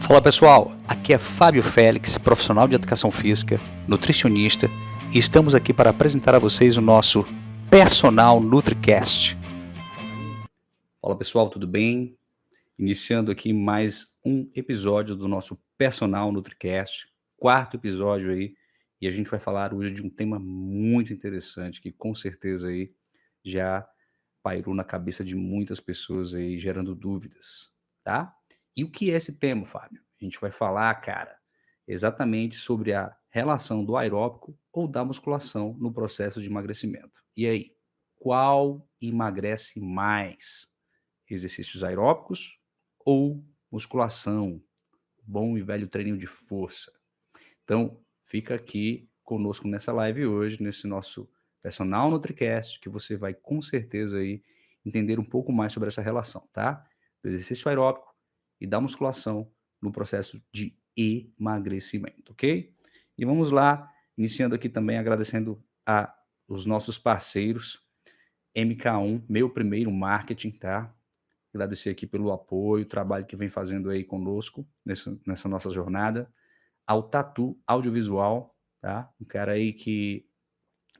Fala pessoal, aqui é Fábio Félix, profissional de educação física, nutricionista, e estamos aqui para apresentar a vocês o nosso Personal NutriCast. Fala pessoal, tudo bem? Iniciando aqui mais um episódio do nosso Personal NutriCast, quarto episódio aí, e a gente vai falar hoje de um tema muito interessante que com certeza aí já pairou na cabeça de muitas pessoas aí, gerando dúvidas, tá? E o que é esse tema, Fábio? A gente vai falar, cara, exatamente sobre a relação do aeróbico ou da musculação no processo de emagrecimento. E aí, qual emagrece mais? Exercícios aeróbicos ou musculação? Bom e velho treininho de força. Então, fica aqui conosco nessa live hoje, nesse nosso Personal NutriCast, que você vai com certeza aí entender um pouco mais sobre essa relação, tá? Do exercício aeróbico e da musculação no processo de emagrecimento, ok? E vamos lá, iniciando aqui também agradecendo a os nossos parceiros, MK1, meu primeiro marketing, tá? Agradecer aqui pelo apoio, o trabalho que vem fazendo aí conosco nessa nossa jornada ao Tatu Audiovisual, tá? Um cara aí que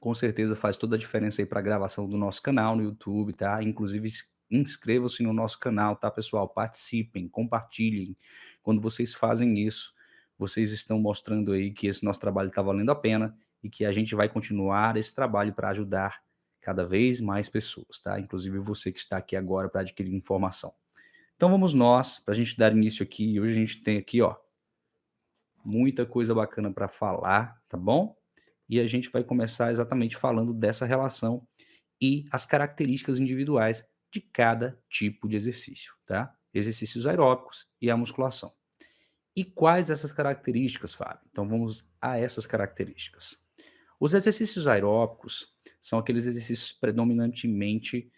com certeza faz toda a diferença aí para a gravação do nosso canal no YouTube, tá? Inclusive inscrevam-se no nosso canal, tá, pessoal? Participem, compartilhem. Quando vocês fazem isso, vocês estão mostrando aí que esse nosso trabalho está valendo a pena e que a gente vai continuar esse trabalho para ajudar cada vez mais pessoas, tá? Inclusive você que está aqui agora para adquirir informação. Então vamos nós, para a gente dar início aqui. Hoje a gente tem aqui, ó, muita coisa bacana para falar, tá bom? E a gente vai começar exatamente falando dessa relação e as características individuais de cada tipo de exercício, tá? Exercícios aeróbicos e a musculação. E quais essas características, Fábio? Então vamos a essas características. Os exercícios aeróbicos são aqueles exercícios predominantemente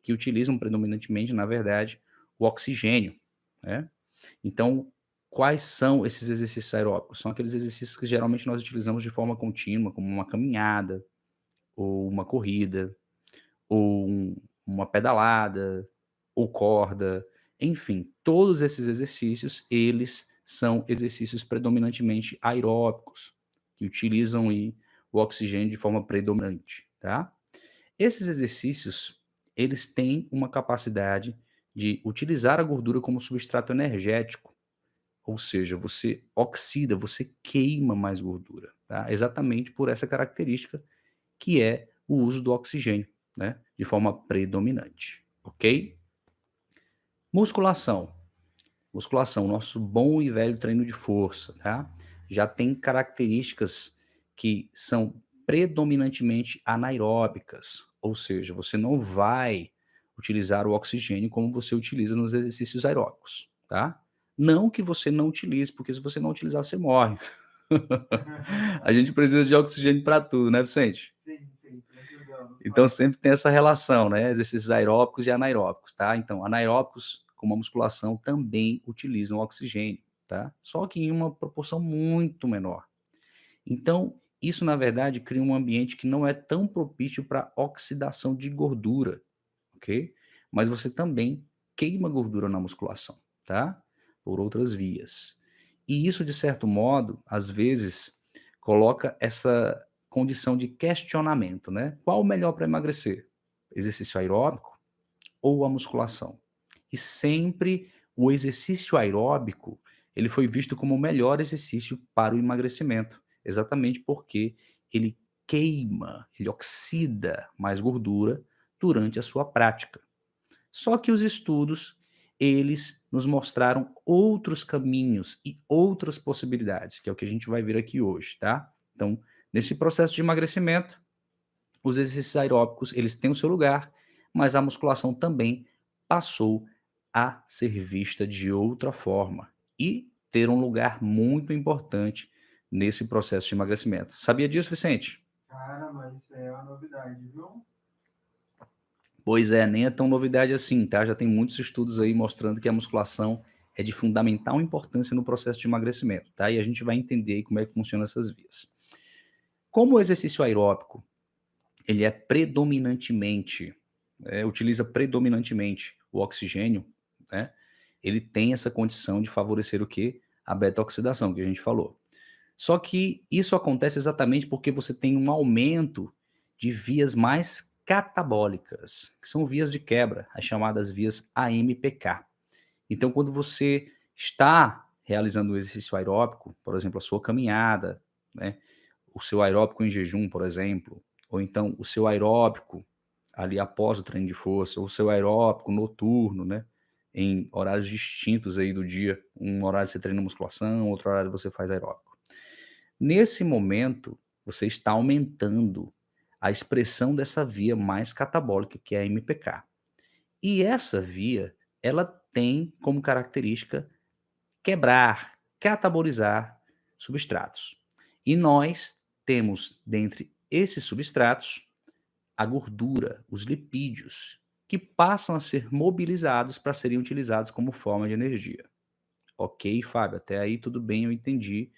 que utilizam predominantemente, na verdade, o oxigênio, né? Então, quais são esses exercícios aeróbicos? São aqueles exercícios que geralmente nós utilizamos de forma contínua, como uma caminhada, ou uma corrida, ou uma pedalada, ou corda, enfim, todos esses exercícios, eles são exercícios predominantemente aeróbicos, que utilizam aí o oxigênio de forma predominante, tá? Esses exercícios, eles têm uma capacidade de utilizar a gordura como substrato energético, ou seja, você oxida, você queima mais gordura, tá? Exatamente por essa característica que é o uso do oxigênio, né, de forma predominante, ok? Musculação. Musculação, nosso bom e velho treino de força, tá? Já tem características que são predominantemente anaeróbicas, ou seja, você não vai utilizar o oxigênio como você utiliza nos exercícios aeróbicos, tá? Não que você não utilize, porque se você não utilizar, você morre. A gente precisa de oxigênio para tudo, né, Vicente? Sim, sim, precisamos. Então sempre tem essa relação, né, exercícios aeróbicos e anaeróbicos, tá. Então anaeróbicos, como a musculação, também utilizam oxigênio, tá. Só que em uma proporção muito menor. Então, isso na verdade cria um ambiente que não é tão propício para oxidação de gordura, ok. Mas você também queima gordura na musculação, tá, por outras vias. E isso de certo modo, às vezes, coloca essa condição de questionamento, né. Qual o melhor para emagrecer? Exercício aeróbico ou a musculação? E sempre o exercício aeróbico, ele foi visto como o melhor exercício para o emagrecimento, exatamente porque ele queima, ele oxida mais gordura durante a sua prática. Só que os estudos, eles nos mostraram outros caminhos e outras possibilidades, que é o que a gente vai ver aqui hoje, tá? Então, nesse processo de emagrecimento, os exercícios aeróbicos, eles têm o seu lugar, mas a musculação também passou a ser vista de outra forma e ter um lugar muito importante nesse processo de emagrecimento. Sabia disso, Vicente? Cara, mas é uma novidade, viu? Pois é, nem é tão novidade assim, tá? Já tem muitos estudos aí mostrando que a musculação é de fundamental importância no processo de emagrecimento, tá? E a gente vai entender aí como é que funcionam essas vias. Como o exercício aeróbico, ele é predominantemente, utiliza predominantemente o oxigênio, né? ele tem essa condição de favorecer o quê? A beta-oxidação, que a gente falou. Só que isso acontece exatamente porque você tem um aumento de vias mais catabólicas, que são vias de quebra, as chamadas vias AMPK. Então, quando você está realizando o exercício aeróbico, por exemplo, a sua caminhada, né, o seu aeróbico em jejum, por exemplo, ou então o seu aeróbico ali após o treino de força, ou o seu aeróbico noturno, né, em horários distintos aí do dia, um horário você treina musculação, outro horário você faz aeróbico. Nesse momento, você está aumentando a expressão dessa via mais catabólica, que é a MPK. E essa via, ela tem como característica quebrar, catabolizar substratos. E nós temos, dentre esses substratos, a gordura, os lipídios, que passam a ser mobilizados para serem utilizados como forma de energia. Ok, Fábio, até aí tudo bem, eu entendi.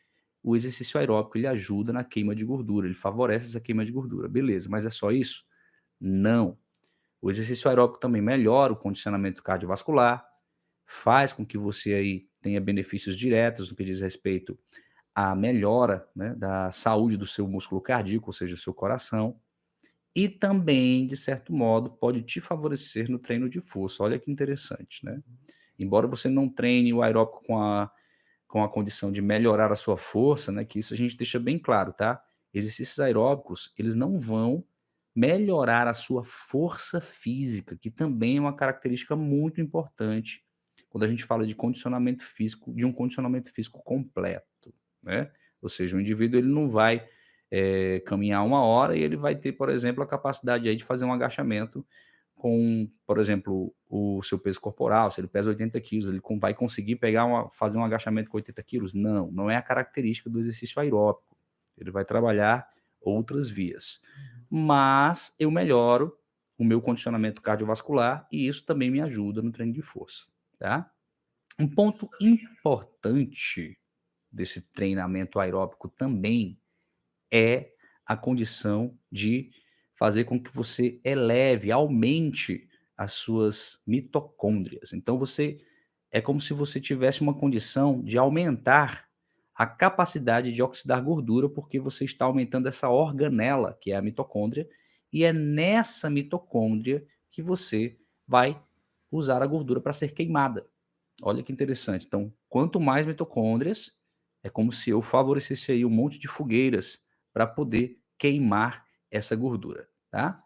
O exercício aeróbico ele ajuda na queima de gordura, ele favorece essa queima de gordura. Beleza, mas é só isso? Não. O exercício aeróbico também melhora o condicionamento cardiovascular, faz com que você aí tenha benefícios diretos no que diz respeito à melhora, né, da saúde do seu músculo cardíaco, ou seja, do seu coração, e também, de certo modo, pode te favorecer no treino de força. Olha que interessante, né? Embora você não treine o aeróbico com a condição de melhorar a sua força, né, que isso a gente deixa bem claro, tá? Exercícios aeróbicos, eles não vão melhorar a sua força física, que também é uma característica muito importante quando a gente fala de condicionamento físico, de um condicionamento físico completo, né? Ou seja, o indivíduo ele não vai caminhar 1 hora e ele vai ter, por exemplo, a capacidade aí de fazer um agachamento com, por exemplo, o seu peso corporal, se ele pesa 80 quilos, ele vai conseguir fazer um agachamento com 80 quilos? Não, não é a característica do exercício aeróbico. Ele vai trabalhar outras vias. Mas eu melhoro o meu condicionamento cardiovascular e isso também me ajuda no treino de força, tá? Um ponto importante desse treinamento aeróbico também é a condição de fazer com que você eleve, aumente as suas mitocôndrias. Então é como se você tivesse uma condição de aumentar a capacidade de oxidar gordura, porque você está aumentando essa organela, que é a mitocôndria, e é nessa mitocôndria que você vai usar a gordura para ser queimada. Olha que interessante. Então, quanto mais mitocôndrias, é como se eu favorecesse aí um monte de fogueiras para poder queimar essa gordura, tá?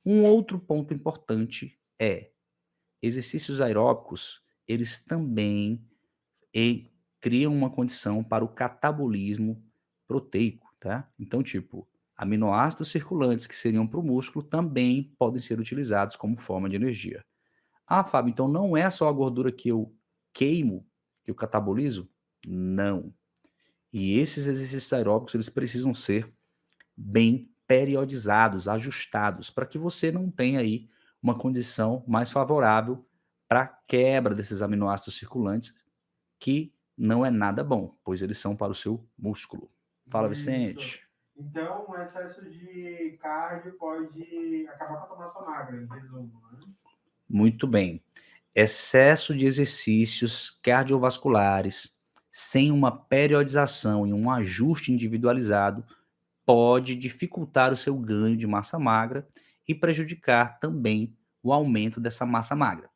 Um outro ponto importante é exercícios aeróbicos, eles também criam uma condição para o catabolismo proteico, tá? Então, tipo, aminoácidos circulantes que seriam para o músculo também podem ser utilizados como forma de energia. Ah, Fábio, então não é só a gordura que eu queimo, que eu catabolizo? Não. E esses exercícios aeróbicos, eles precisam ser bem periodizados, ajustados, para que você não tenha aí uma condição mais favorável para a quebra desses aminoácidos circulantes, que não é nada bom, pois eles são para o seu músculo. Fala, Isso. Vicente. Então, o excesso de cardio pode acabar com a tua massa magra, em resumo, né? Muito bem. Excesso de exercícios cardiovasculares sem uma periodização e um ajuste individualizado pode dificultar o seu ganho de massa magra e prejudicar também o aumento dessa massa magra.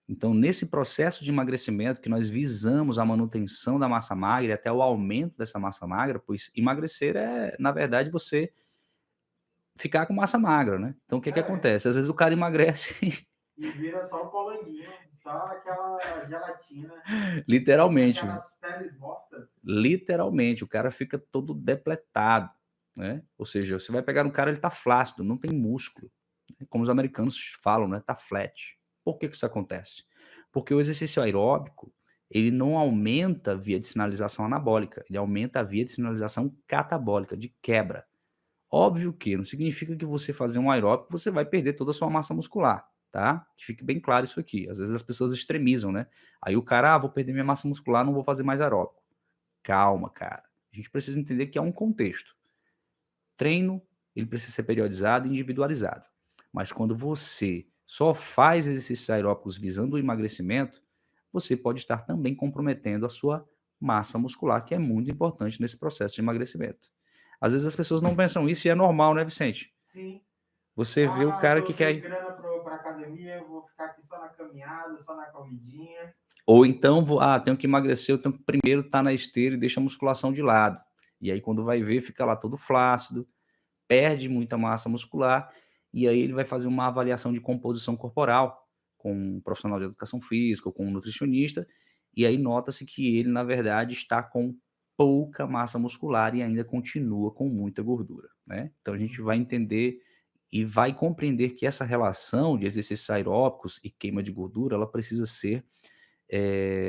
Então, nesse processo de emagrecimento que nós visamos a manutenção da massa magra e até o aumento dessa massa magra, pois emagrecer é, na verdade, você ficar com massa magra, né? Então, o que acontece? Às vezes o cara emagrece E vira só o polanguinho, só aquela gelatina. literalmente, Aquelas peles mortas. literalmente, o cara fica todo depletado, né? Ou seja, você vai pegar um cara, ele tá flácido, não tem músculo, né? Como os americanos falam, né? Tá flat. Por que isso acontece? Porque o exercício aeróbico, ele não aumenta a via de sinalização anabólica, ele aumenta a via de sinalização catabólica, de quebra. Óbvio que não significa que você fazer um aeróbico, você vai perder toda a sua massa muscular, tá? Que fique bem claro isso aqui. Às vezes as pessoas extremizam, né? Aí o cara, vou perder minha massa muscular, não vou fazer mais aeróbico. Calma, cara. A gente precisa entender que é um contexto. Treino, ele precisa ser periodizado e individualizado. Mas quando você só faz exercícios aeróbicos visando o emagrecimento, você pode estar também comprometendo a sua massa muscular, que é muito importante nesse processo de emagrecimento. Às vezes as pessoas não pensam isso e é normal, né, Vicente? Sim. Você vê o cara que Tô sem quer... grana para academia, eu vou ficar aqui só na caminhada, só na corridinha. Ou então, tenho que emagrecer, eu tenho que primeiro estar na esteira e deixa a musculação de lado. E aí, quando vai ver, fica lá todo flácido, perde muita massa muscular, e aí ele vai fazer uma avaliação de composição corporal com um profissional de educação física ou com um nutricionista, e aí nota-se que ele, na verdade, está com pouca massa muscular e ainda continua com muita gordura, né? Então a gente vai entender e vai compreender que essa relação de exercícios aeróbicos e queima de gordura, ela precisa ser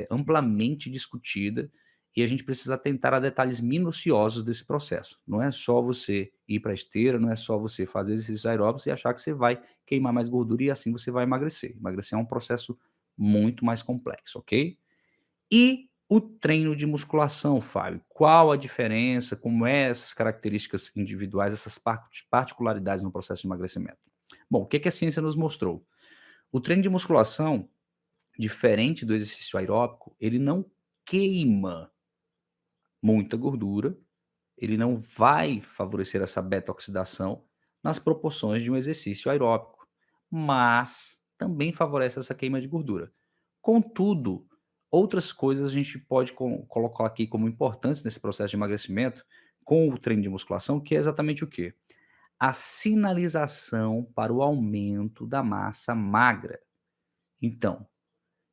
amplamente discutida e a gente precisa atentar a detalhes minuciosos desse processo. Não é só você ir para a esteira, não é só você fazer exercícios aeróbicos e achar que você vai queimar mais gordura e assim você vai emagrecer. Emagrecer é um processo muito mais complexo, ok? E o treino de musculação, Fábio? Qual a diferença? Como é essas características individuais, essas particularidades no processo de emagrecimento? Bom, o que a ciência nos mostrou? O treino de musculação, diferente do exercício aeróbico, ele não queima muita gordura, ele não vai favorecer essa beta-oxidação nas proporções de um exercício aeróbico, mas também favorece essa queima de gordura. Contudo, outras coisas a gente pode colocar aqui como importantes nesse processo de emagrecimento com o treino de musculação, que é exatamente o quê? A sinalização para o aumento da massa magra. Então,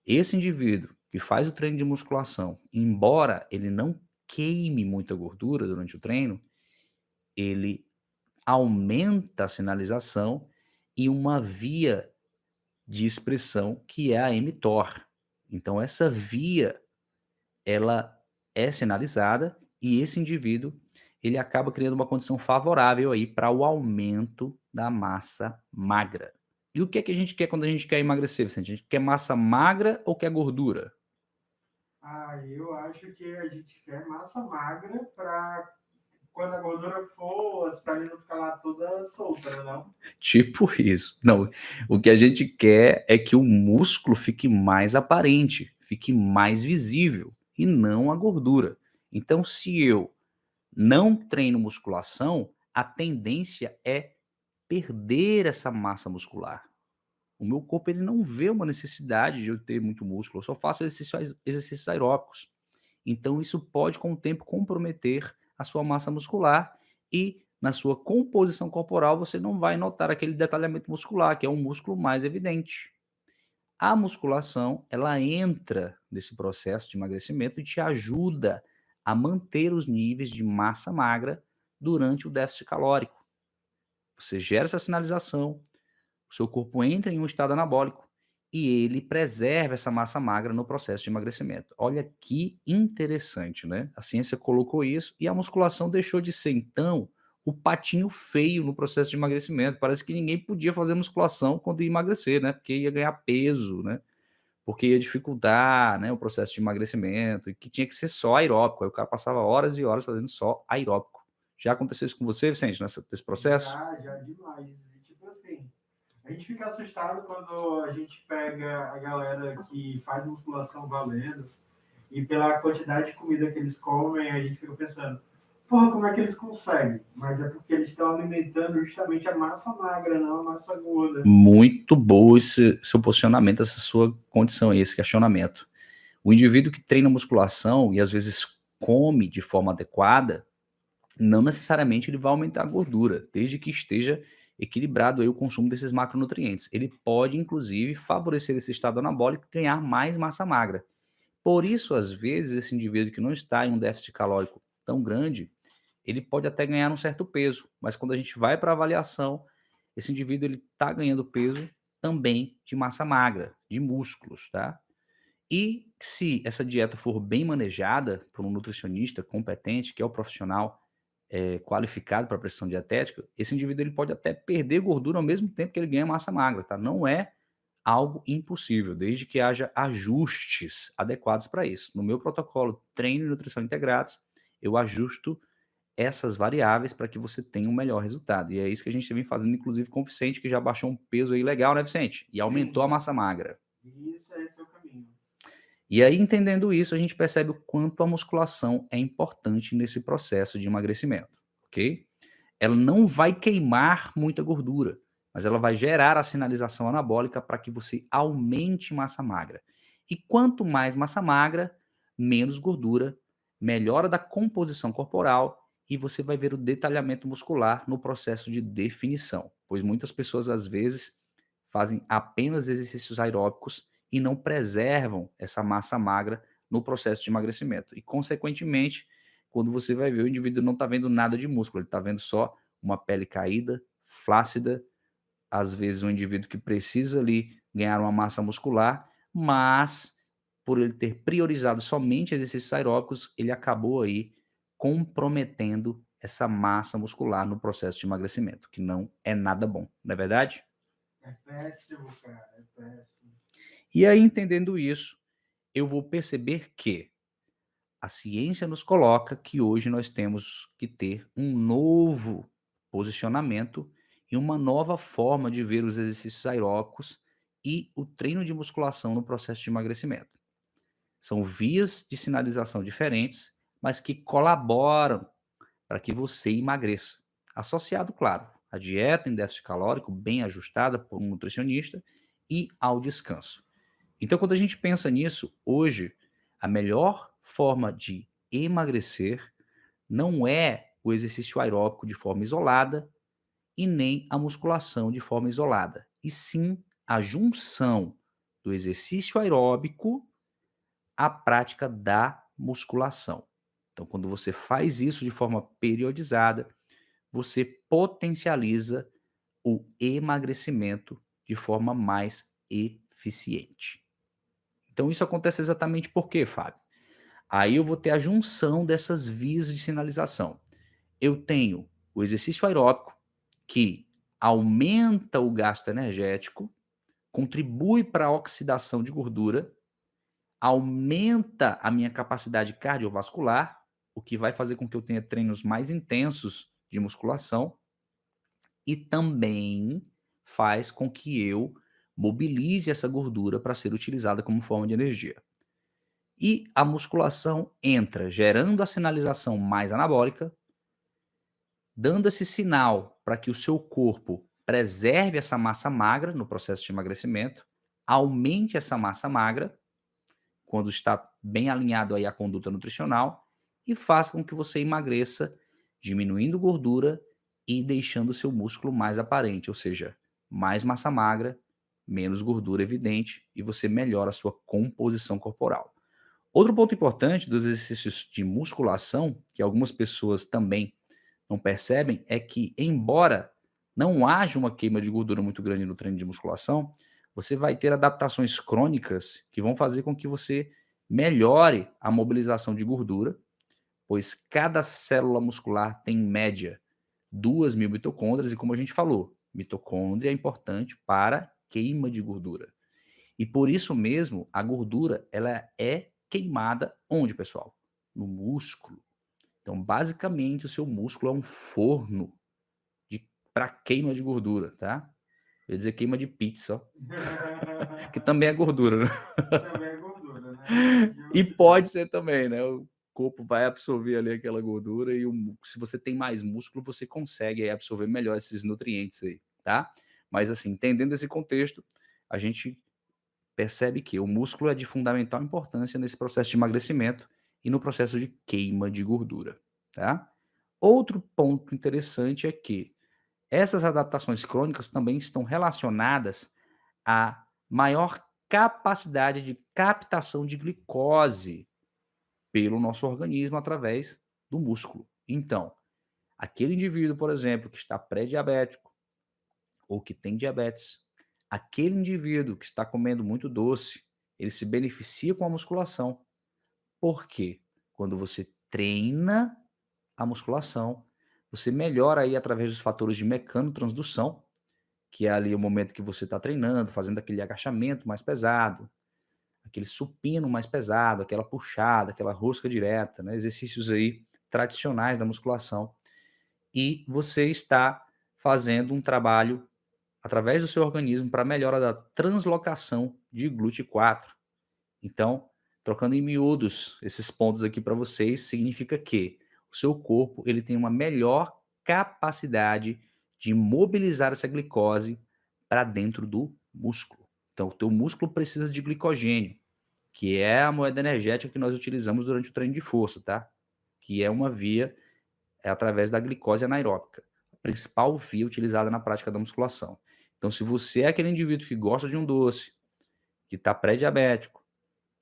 esse indivíduo que faz o treino de musculação, embora ele não queime muita gordura durante o treino, ele aumenta a sinalização e uma via de expressão que é a mTOR. Então essa via, ela é sinalizada e esse indivíduo, ele acaba criando uma condição favorável aí para o aumento da massa magra. E o que é que a gente quer quando a gente quer emagrecer, Vicente? A gente quer massa magra ou quer gordura? Eu acho que a gente quer massa magra para quando a gordura for, as pernas não ficar lá toda solta, né, não? Tipo isso. Não, o que a gente quer é que o músculo fique mais aparente, fique mais visível e não a gordura. Então, se eu não treino musculação, a tendência é perder essa massa muscular. O meu corpo ele não vê uma necessidade de eu ter muito músculo, eu só faço exercícios aeróbicos. Então isso pode com o tempo comprometer a sua massa muscular e na sua composição corporal você não vai notar aquele detalhamento muscular, que é um músculo mais evidente. A musculação, ela entra nesse processo de emagrecimento e te ajuda a manter os níveis de massa magra durante o déficit calórico. Você gera essa sinalização, o seu corpo entra em um estado anabólico e ele preserva essa massa magra no processo de emagrecimento. Olha que interessante, né? A ciência colocou isso e a musculação deixou de ser, então, o patinho feio no processo de emagrecimento. Parece que ninguém podia fazer musculação quando ia emagrecer, né? Porque ia ganhar peso, né? Porque ia dificultar, né, o processo de emagrecimento e que tinha que ser só aeróbico. Aí o cara passava horas e horas fazendo só aeróbico. Já aconteceu isso com você, Vicente, nesse processo? Já demais. E, tipo assim, a gente fica assustado quando a gente pega a galera que faz musculação valendo e pela quantidade de comida que eles comem, a gente fica pensando, porra, como é que eles conseguem? Mas é porque eles estão alimentando justamente a massa magra, não a massa gorda. Muito bom esse seu posicionamento, essa sua condição aí, esse questionamento. O indivíduo que treina musculação e às vezes come de forma adequada, não necessariamente ele vai aumentar a gordura, desde que esteja equilibrado aí o consumo desses macronutrientes. Ele pode, inclusive, favorecer esse estado anabólico e ganhar mais massa magra. Por isso, às vezes, esse indivíduo que não está em um déficit calórico tão grande, ele pode até ganhar um certo peso, mas quando a gente vai para a avaliação, esse indivíduo ele está ganhando peso também de massa magra, de músculos, tá? E se essa dieta for bem manejada por um nutricionista competente, que é o profissional qualificado para a prescrição dietética, esse indivíduo ele pode até perder gordura ao mesmo tempo que ele ganha massa magra, tá? Não é algo impossível, desde que haja ajustes adequados para isso. No meu protocolo Treino e Nutrição Integrados, eu ajusto essas variáveis para que você tenha um melhor resultado. E é isso que a gente vem fazendo, inclusive com o Vicente, que já baixou um peso aí legal, né, Vicente? E aumentou a Sim, massa magra. isso é esse é o caminho. E aí, entendendo isso, a gente percebe o quanto a musculação é importante nesse processo de emagrecimento, ok? Ela não vai queimar muita gordura, mas ela vai gerar a sinalização anabólica para que você aumente massa magra. E quanto mais massa magra, menos gordura, melhora da composição corporal e você vai ver o detalhamento muscular no processo de definição, pois muitas pessoas às vezes fazem apenas exercícios aeróbicos e não preservam essa massa magra no processo de emagrecimento. E, consequentemente, quando você vai ver, o indivíduo não está vendo nada de músculo, ele está vendo só uma pele caída, flácida, às vezes um indivíduo que precisa ali ganhar uma massa muscular, mas por ele ter priorizado somente exercícios aeróbicos, ele acabou aí comprometendo essa massa muscular no processo de emagrecimento, que não é nada bom, não é verdade? É péssimo, cara, é péssimo. E aí, entendendo isso, eu vou perceber que a ciência nos coloca que hoje nós temos que ter um novo posicionamento e uma nova forma de ver os exercícios aeróbicos e o treino de musculação no processo de emagrecimento. São vias de sinalização diferentes, mas que colaboram para que você emagreça. Associado, claro, à dieta em déficit calórico bem ajustada por um nutricionista e ao descanso. Então, quando a gente pensa nisso, hoje, a melhor forma de emagrecer não é o exercício aeróbico de forma isolada e nem a musculação de forma isolada, e sim a junção do exercício aeróbico à prática da musculação. Então, quando você faz isso de forma periodizada, você potencializa o emagrecimento de forma mais eficiente. Então isso acontece exatamente por quê, Fábio? Aí eu vou ter a junção dessas vias de sinalização. Eu tenho o exercício aeróbico, que aumenta o gasto energético, contribui para a oxidação de gordura, aumenta a minha capacidade cardiovascular, o que vai fazer com que eu tenha treinos mais intensos de musculação, e também faz com que eu mobilize essa gordura para ser utilizada como forma de energia. E a musculação entra gerando a sinalização mais anabólica, dando esse sinal para que o seu corpo preserve essa massa magra no processo de emagrecimento, aumente essa massa magra, quando está bem alinhado aí à conduta nutricional, e faça com que você emagreça, diminuindo gordura e deixando o seu músculo mais aparente, ou seja, mais massa magra, menos gordura evidente, e você melhora a sua composição corporal. Outro ponto importante dos exercícios de musculação, que algumas pessoas também não percebem, é que, embora não haja uma queima de gordura muito grande no treino de musculação, você vai ter adaptações crônicas que vão fazer com que você melhore a mobilização de gordura, pois cada célula muscular tem, em média, 2.000 mitocôndrias, e como a gente falou, mitocôndria é importante para queima de gordura. E por isso mesmo, a gordura ela é queimada onde, pessoal? No músculo. Então, basicamente, o seu músculo é um forno para queima de gordura, tá? Eu ia dizer queima de pizza, ó, que também é gordura, né? Também é gordura, né? E pode ser também, né? O corpo vai absorver ali aquela gordura e se você tem mais músculo, você consegue aí absorver melhor esses nutrientes aí, tá? Mas assim, entendendo esse contexto, a gente percebe que o músculo é de fundamental importância nesse processo de emagrecimento e no processo de queima de gordura, tá? Outro ponto interessante é que essas adaptações crônicas também estão relacionadas à maior capacidade de captação de glicose pelo nosso organismo através do músculo. Então, aquele indivíduo, por exemplo, que está pré-diabético ou que tem diabetes, aquele indivíduo que está comendo muito doce, ele se beneficia com a musculação. Por quê? Quando você treina a musculação, você melhora aí através dos fatores de mecanotransdução, que é ali o momento que você está treinando, fazendo aquele agachamento mais pesado, aquele supino mais pesado, aquela puxada, aquela rosca direta, né? Exercícios aí tradicionais da musculação. E você está fazendo um trabalho através do seu organismo para melhora da translocação de GLUT4. Então, Trocando em miúdos esses pontos aqui para vocês, significa que o seu corpo ele tem uma melhor capacidade de mobilizar essa glicose para dentro do músculo. Então, o teu músculo precisa de glicogênio, que é a moeda energética que nós utilizamos durante o treino de força, tá? Que é uma via através da glicose anaeróbica, a principal via utilizada na prática da musculação. Então, se você é aquele indivíduo que gosta de um doce, que está pré-diabético,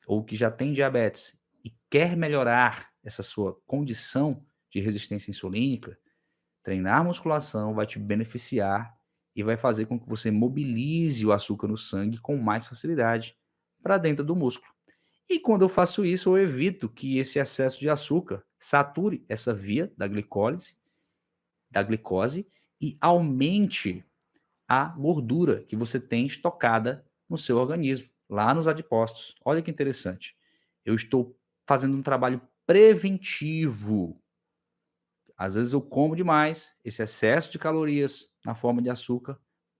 ou que já tem diabetes e quer melhorar essa sua condição de resistência insulínica, treinar musculação vai te beneficiar e vai fazer com que você mobilize o açúcar no sangue com mais facilidade para dentro do músculo. E quando eu faço isso, eu evito que esse excesso de açúcar sature essa via da glicose e aumente a gordura que você tem estocada no seu organismo, lá nos adipócitos. Olha que interessante. Eu estou fazendo um trabalho preventivo. Às vezes eu como demais, esse excesso de calorias na forma de açúcar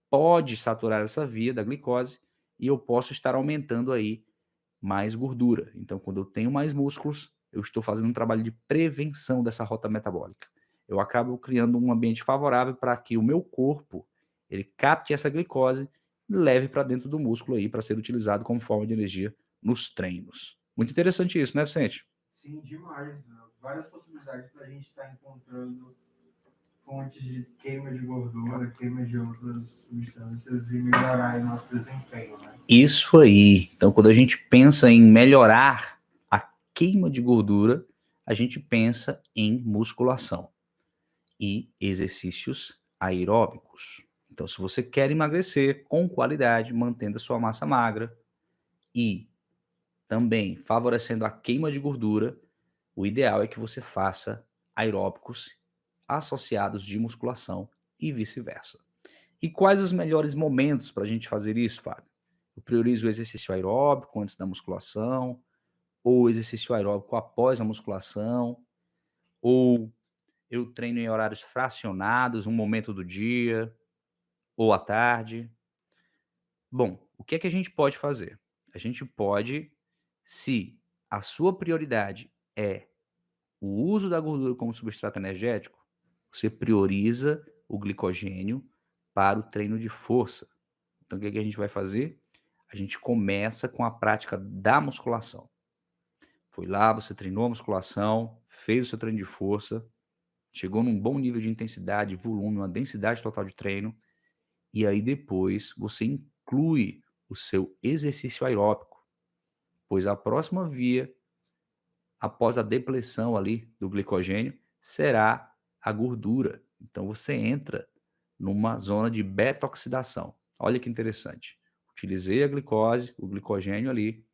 pode saturar essa via da glicose e eu posso estar aumentando aí mais gordura. Então, quando eu tenho mais músculos, eu estou fazendo um trabalho de prevenção dessa rota metabólica. Eu acabo criando um ambiente favorável para que o meu corpo ele capte essa glicose e leve para dentro do músculo aí para ser utilizado como forma de energia nos treinos. Muito interessante isso, né, Vicente? Sim, demais. Né? Várias possibilidades para a gente estar encontrando fontes de queima de gordura, queima de outras substâncias e melhorar o nosso desempenho, né? Isso aí. Então, quando a gente pensa em melhorar a queima de gordura, a gente pensa em musculação e exercícios aeróbicos. Então, se você quer emagrecer com qualidade, mantendo a sua massa magra e também favorecendo a queima de gordura, o ideal é que você faça aeróbicos associados de musculação e vice-versa. E quais os melhores momentos para a gente fazer isso, Fábio? Eu priorizo o exercício aeróbico antes da musculação, ou o exercício aeróbico após a musculação, ou eu treino em horários fracionados, um momento do dia ou à tarde. Bom, o que é que a gente pode fazer? A gente pode, se a sua prioridade é o uso da gordura como substrato energético, você prioriza o glicogênio para o treino de força. Então, o que é que a gente vai fazer? A gente começa com a prática da musculação. Foi lá, você treinou a musculação, fez o seu treino de força, chegou num bom nível de intensidade, volume, uma densidade total de treino, e aí depois você inclui o seu exercício aeróbico, pois a próxima via, após a depleção ali do glicogênio, será a gordura. Então você entra numa zona de beta-oxidação. Olha que interessante. Utilizei a glicose, o glicogênio ali,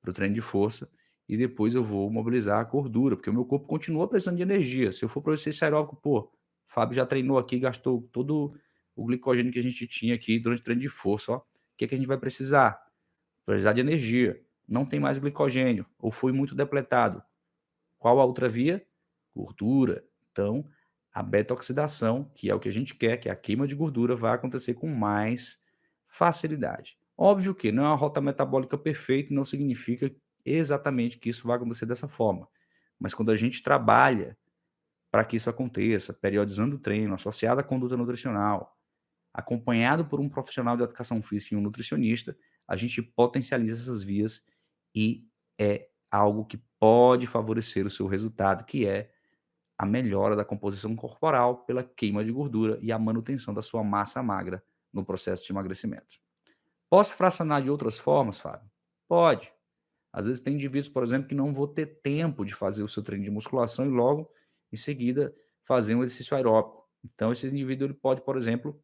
para o treino de força, e depois eu vou mobilizar a gordura, porque o meu corpo continua precisando de energia. Se eu for para o exercício aeróbico, pô, Fábio já treinou aqui, gastou todo o glicogênio que a gente tinha aqui durante o treino de força, ó. O que é que a gente vai precisar? Precisar de energia. Não tem mais glicogênio, ou foi muito depletado. Qual a outra via? Gordura. Então, a beta-oxidação, que é o que a gente quer, que é a queima de gordura, vai acontecer com mais facilidade. Óbvio que não é uma rota metabólica perfeita, não significa exatamente que isso vai acontecer dessa forma. Mas quando a gente trabalha para que isso aconteça, periodizando o treino, associado à conduta nutricional, acompanhado por um profissional de educação física e um nutricionista, a gente potencializa essas vias e é algo que pode favorecer o seu resultado, que é a melhora da composição corporal pela queima de gordura e a manutenção da sua massa magra no processo de emagrecimento. Posso fracionar de outras formas, Fábio? Pode. Às vezes tem indivíduos, por exemplo, que não vão ter tempo de fazer o seu treino de musculação e logo em seguida fazer um exercício aeróbico. Então, esse indivíduo ele pode, por exemplo,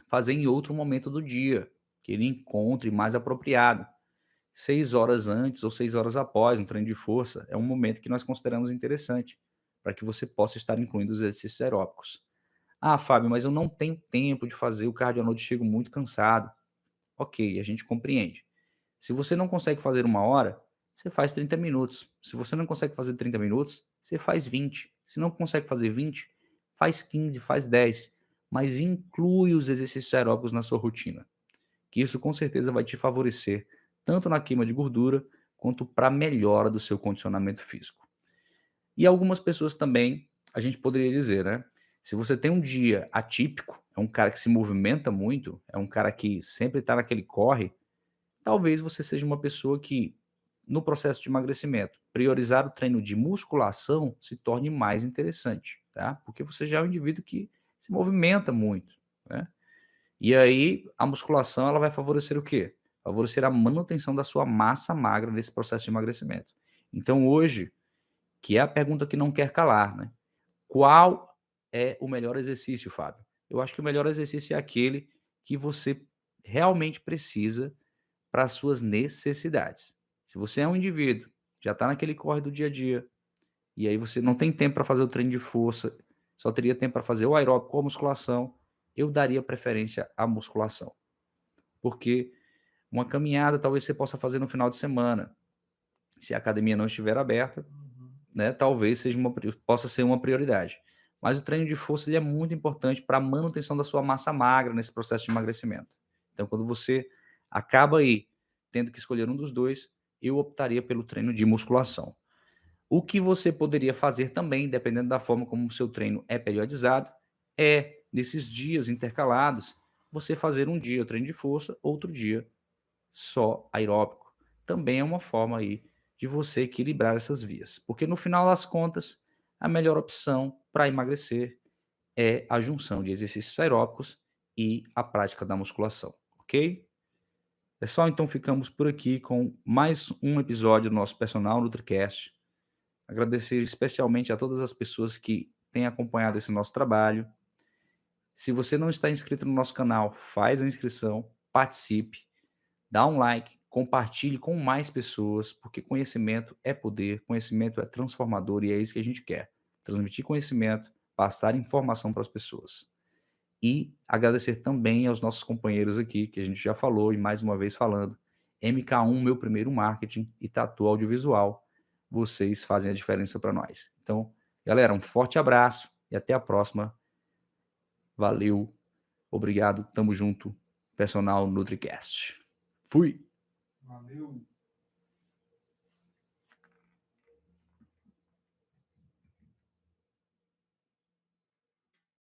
fazer em outro momento do dia, que ele encontre mais apropriado. 6 horas antes ou 6 horas após um treino de força é um momento que nós consideramos interessante para que você possa estar incluindo os exercícios aeróbicos. Ah, Fábio, mas eu não tenho tempo de fazer o cardio à noite, chego muito cansado. Ok, a gente compreende. Se você não consegue fazer 1 hora, você faz 30 minutos. Se você não consegue fazer 30 minutos, você faz 20. Se não consegue fazer 20, faz 15, faz 10. Mas inclui os exercícios aeróbicos na sua rotina. Que isso com certeza vai te favorecer, tanto na queima de gordura, quanto para a melhora do seu condicionamento físico. E algumas pessoas também, a gente poderia dizer, né? Se você tem um dia atípico, é um cara que se movimenta muito, é um cara que sempre está naquele corre, talvez você seja uma pessoa que, no processo de emagrecimento, priorizar o treino de musculação se torne mais interessante, tá? Porque você já é um indivíduo que se movimenta muito, né? E aí, a musculação ela vai favorecer o quê? Favorecer a manutenção da sua massa magra nesse processo de emagrecimento. Então, hoje, que é a pergunta que não quer calar, né? Qual é o melhor exercício, Fábio? Eu acho que o melhor exercício é aquele que você realmente precisa para as suas necessidades. Se você é um indivíduo, já está naquele corre do dia a dia, e aí você não tem tempo para fazer o treino de força, só teria tempo para fazer o aeróbico ou a musculação, eu daria preferência à musculação. Porque uma caminhada talvez você possa fazer no final de semana. Se a academia não estiver aberta, né, talvez possa ser uma prioridade. Mas o treino de força ele é muito importante para a manutenção da sua massa magra nesse processo de emagrecimento. Então, quando você acaba aí tendo que escolher um dos dois, eu optaria pelo treino de musculação. O que você poderia fazer também, dependendo da forma como o seu treino é periodizado, é, nesses dias intercalados, você fazer um dia o treino de força, outro dia só aeróbico. Também é uma forma aí de você equilibrar essas vias. Porque no final das contas, a melhor opção para emagrecer é a junção de exercícios aeróbicos e a prática da musculação, ok? Pessoal, então ficamos por aqui com mais um episódio do nosso Personal NutriCast. Agradecer especialmente a todas as pessoas que têm acompanhado esse nosso trabalho. Se você não está inscrito no nosso canal, faz a inscrição, participe, dá um like, compartilhe com mais pessoas, porque conhecimento é poder, conhecimento é transformador e é isso que a gente quer. Transmitir conhecimento, passar informação para as pessoas. E agradecer também aos nossos companheiros aqui, que a gente já falou e mais uma vez falando, MK1, Meu Primeiro Marketing e Tatu Audiovisual. Vocês fazem a diferença para nós. Então, galera, um forte abraço e até a próxima. Valeu, obrigado, tamo junto. Personal NutriCast. Fui! Valeu!